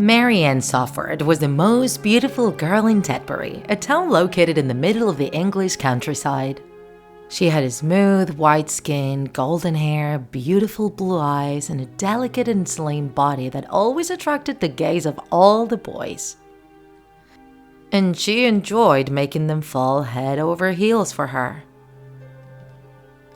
Marianne Sawford was the most beautiful girl in Tetbury, a town located in the middle of the English countryside. She had a smooth, white skin, golden hair, beautiful blue eyes, and a delicate and slim body that always attracted the gaze of all the boys. And she enjoyed making them fall head over heels for her.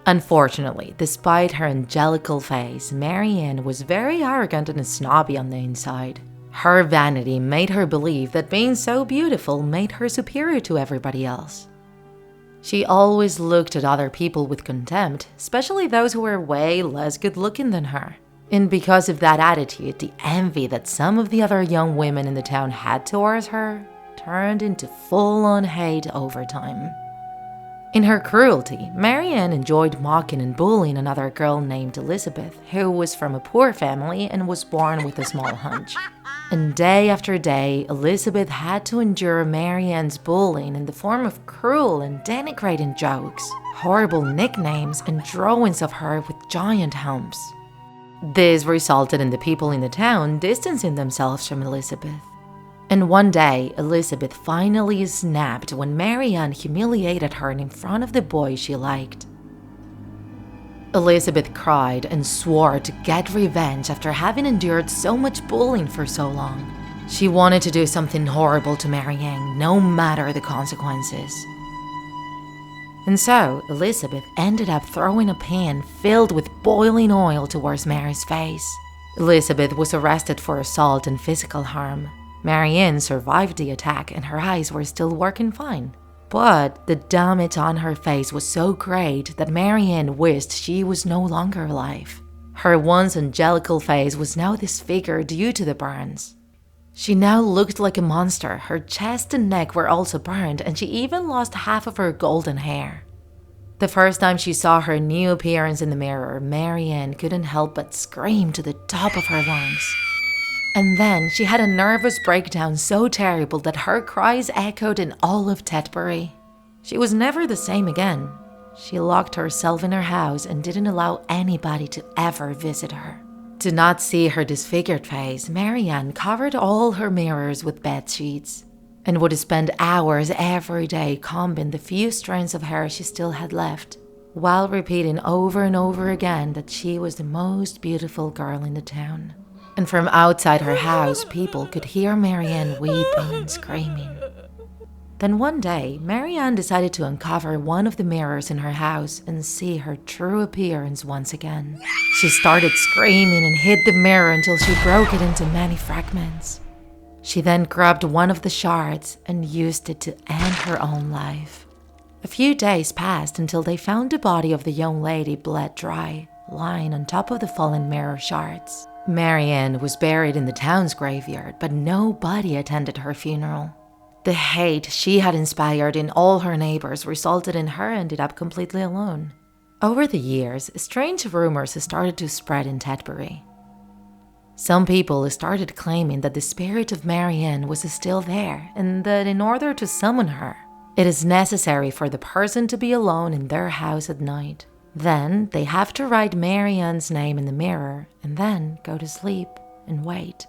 Unfortunately, despite her angelical face, Marianne was very arrogant and snobby on the inside. Her vanity made her believe that being so beautiful made her superior to everybody else. She always looked at other people with contempt, especially those who were way less good-looking than her. And because of that attitude, the envy that some of the other young women in the town had towards her turned into full-on hate over time. In her cruelty, Marianne enjoyed mocking and bullying another girl named Elizabeth, who was from a poor family and was born with a small hunch. And day after day, Elizabeth had to endure Marianne's bullying in the form of cruel and denigrating jokes, horrible nicknames, and drawings of her with giant humps. This resulted in the people in the town distancing themselves from Elizabeth. And one day, Elizabeth finally snapped when Marianne humiliated her in front of the boy she liked. Elizabeth cried and swore to get revenge after having endured so much bullying for so long. She wanted to do something horrible to Marianne, no matter the consequences. And so, Elizabeth ended up throwing a pan filled with boiling oil towards Mary's face. Elizabeth was arrested for assault and physical harm. Marianne survived the attack and her eyes were still working fine. But the damage on her face was so great that Marianne wished she was no longer alive. Her once angelical face was now disfigured due to the burns. She now looked like a monster, her chest and neck were also burned, and she even lost half of her golden hair. The first time she saw her new appearance in the mirror, Marianne couldn't help but scream to the top of her lungs. And then she had a nervous breakdown so terrible that her cries echoed in all of Tetbury. She was never the same again. She locked herself in her house and didn't allow anybody to ever visit her. To not see her disfigured face, Marianne covered all her mirrors with bed sheets and would spend hours every day combing the few strands of hair she still had left, while repeating over and over again that she was the most beautiful girl in the town. And from outside her house, people could hear Marianne weeping and screaming. Then one day, Marianne decided to uncover one of the mirrors in her house and see her true appearance once again. She started screaming and hit the mirror until she broke it into many fragments. She then grabbed one of the shards and used it to end her own life. A few days passed until they found the body of the young lady bled dry, lying on top of the fallen mirror shards. Marianne was buried in the town's graveyard, but nobody attended her funeral. The hate she had inspired in all her neighbors resulted in her ending up completely alone. Over the years, strange rumors started to spread in Tetbury. Some people started claiming that the spirit of Marianne was still there, and that in order to summon her, it is necessary for the person to be alone in their house at night. Then they have to write Marianne's name in the mirror and then go to sleep and wait.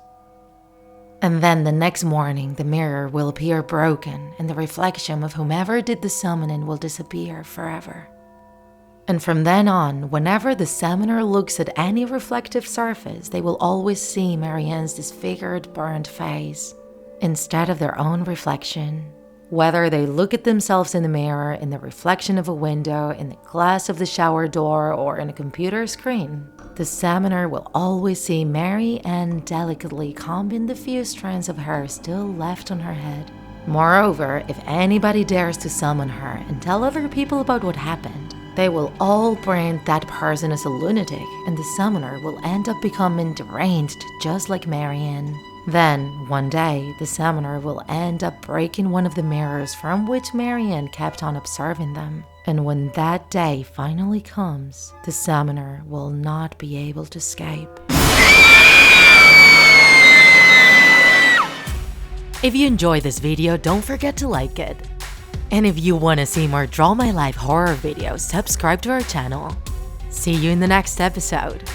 And then the next morning the mirror will appear broken and the reflection of whomever did the summoning will disappear forever. And from then on, whenever the summoner looks at any reflective surface, they will always see Marianne's disfigured, burned face instead of their own reflection. Whether they look at themselves in the mirror, in the reflection of a window, in the glass of the shower door, or in a computer screen, the summoner will always see Marianne delicately combing the few strands of hair still left on her head. Moreover, if anybody dares to summon her and tell other people about what happened, they will all brand that person as a lunatic, and the summoner will end up becoming deranged just like Marianne. Then, one day, the summoner will end up breaking one of the mirrors from which Marianne kept on observing them. And when that day finally comes, the summoner will not be able to escape. If you enjoyed this video, don't forget to like it. And if you want to see more Draw My Life horror videos, subscribe to our channel. See you in the next episode.